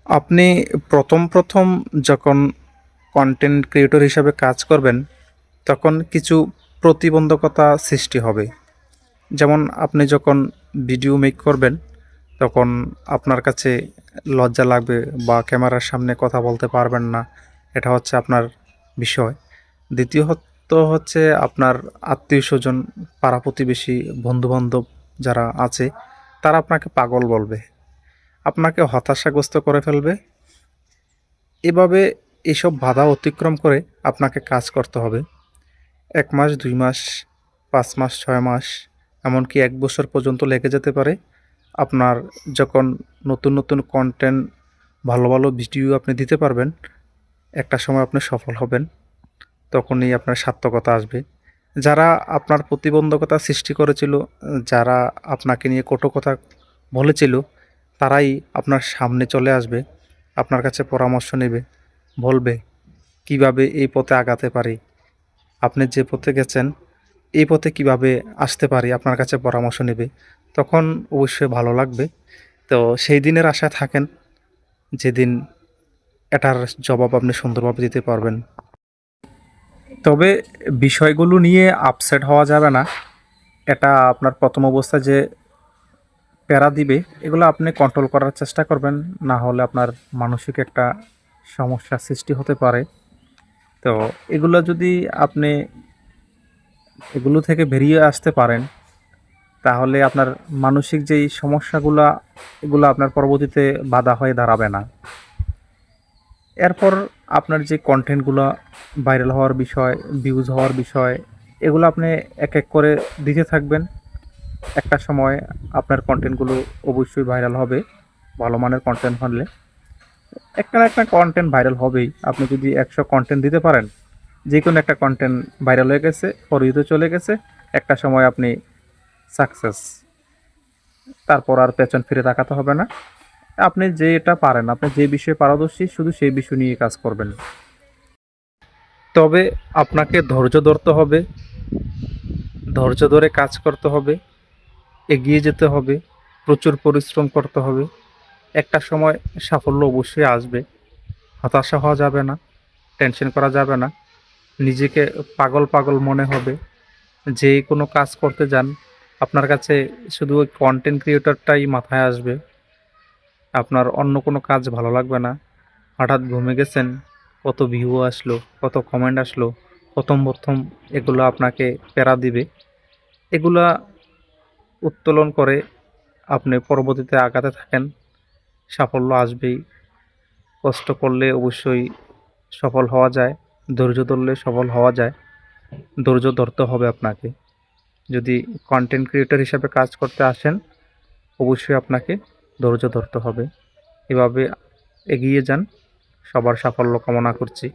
আপনি প্রথম যখন কন্টেন্ট ক্রিয়েটর হিসাবে কাজ করবেন, তখন কিছু প্রতিবন্ধকতা সৃষ্টি হবে। যেমন আপনি যখন ভিডিও মেক করবেন, তখন আপনার কাছে লজ্জা লাগবে বা ক্যামেরার সামনে কথা বলতে পারবেন না। এটা হচ্ছে আপনার বিষয়। দ্বিতীয়ত হচ্ছে আপনার আত্মীয়স্বজন, পাড়া প্রতিবেশী, বন্ধুবান্ধব যারা আছে, তারা আপনাকে পাগল বলবে, আপনাকে হতাশাগ্রস্ত করে ফেলবে। এভাবে এসব বাধা অতিক্রম করে আপনাকে কাজ করতে হবে। ১ মাস, ২ মাস, ৫ মাস, ৬ মাস, এমনকি ১ বছর পর্যন্ত লেগে যেতে পারে। আপনার যখন নতুন কনটেন্ট, ভালো ভিডিও আপনি দিতে পারবেন, একটা সময় আপনি সফল হবেন। তখনই আপনার সার্থকতা আসবে। যারা আপনার প্রতিবন্ধকতা সৃষ্টি করেছিল, যারা আপনাকে নিয়ে কটু কথা বলেছিল, তারাই আপনার সামনে চলে আসবে, আপনার কাছে পরামর্শ নেবে, বলবে কিভাবে এই পথে আগাতে পারি, আপনি যে পথে গেছেন এই পথে কিভাবে আসতে পারি, আপনার কাছে পরামর্শ নেবে। তখন অবশ্যই ভালো লাগবে। তো সেই দিনের আশায় থাকেন, যেদিন এটার জবাব আপনি সুন্দরভাবে দিতে পারবেন। তবে বিষয়গুলো নিয়ে আপসেট হওয়া যাবে না। এটা আপনার প্রথম অবস্থায় যে প্যারা দিবে, এগুলো আপনি কন্ট্রোল করার চেষ্টা করবেন। না হলে আপনার মানসিক একটা সমস্যার সৃষ্টি হতে পারে। তো এগুলো যদি আপনি এগুলো থেকে বেরিয়ে আসতে পারেন, তাহলে আপনার মানসিক যেই সমস্যাগুলা, এগুলো আপনার পরবর্তীতে বাধা হয়ে দাঁড়াবে না। এরপর আপনার যে কন্টেন্টগুলো ভাইরাল হওয়ার বিষয়, ভিউজ হওয়ার বিষয়, এগুলো আপনি এক করে দিতে থাকবেন। একটা সময় আপনার কন্টেন্টগুলো অবশ্যই ভাইরাল হবে। ভালো মানের কন্টেন্ট হলে একটা না একটা কন্টেন্ট ভাইরাল হবেই। আপনি যদি ১০০ কন্টেন্ট দিতে পারেন, যে কোনো একটা কন্টেন্ট ভাইরাল হয়ে গেছে, ফর ইউতে চলে গেছে, একটা সময় আপনি সাকসেস। তারপর আর পেছন ফিরে তাকাতে হবে না। আপনি যেটা পারেন, আপনি যে বিষয়ে পারদর্শী, শুধু সেই বিষয় নিয়ে কাজ করবেন। তবে আপনাকে ধৈর্য ধরতে হবে, ধৈর্য ধরে কাজ করতে হবে, এগিয়ে যেতে হবে, প্রচুর পরিশ্রম করতে হবে। একটা সময় সাফল্য অবশ্যই আসবে। হতাশা হওয়া যাবে না, টেনশন করা যাবে না, নিজেকে পাগল মনে হবে। যে কোনো কাজ করতে যান, আপনার কাছে শুধু ওই কন্টেন্ট ক্রিয়েটরটাই মাথায় আসবে। আপনার অন্য কোনো কাজ ভালো লাগবে না। হঠাৎ ঘুমে গেছেন, কত ভিউ আসলো, কত কমেন্ট আসলো, প্রথম এগুলো আপনাকে প্যারা দিবে। এগুলা উত্তোলন করে আপনি পরবর্তীতে আগাতে থাকেন, সাফল্য আসবেই। কষ্ট করলে অবশ্যই সফল হওয়া যায়, ধৈর্য ধরলে সফল হওয়া যায়। ধৈর্য ধরতে হবে আপনাকে। যদি কন্টেন্ট ক্রিয়েটর হিসাবে কাজ করতে আসেন, অবশ্যই আপনাকে ধৈর্য ধরতে হবে। এভাবে এগিয়ে যান। সবার সাফল্য কামনা করছি।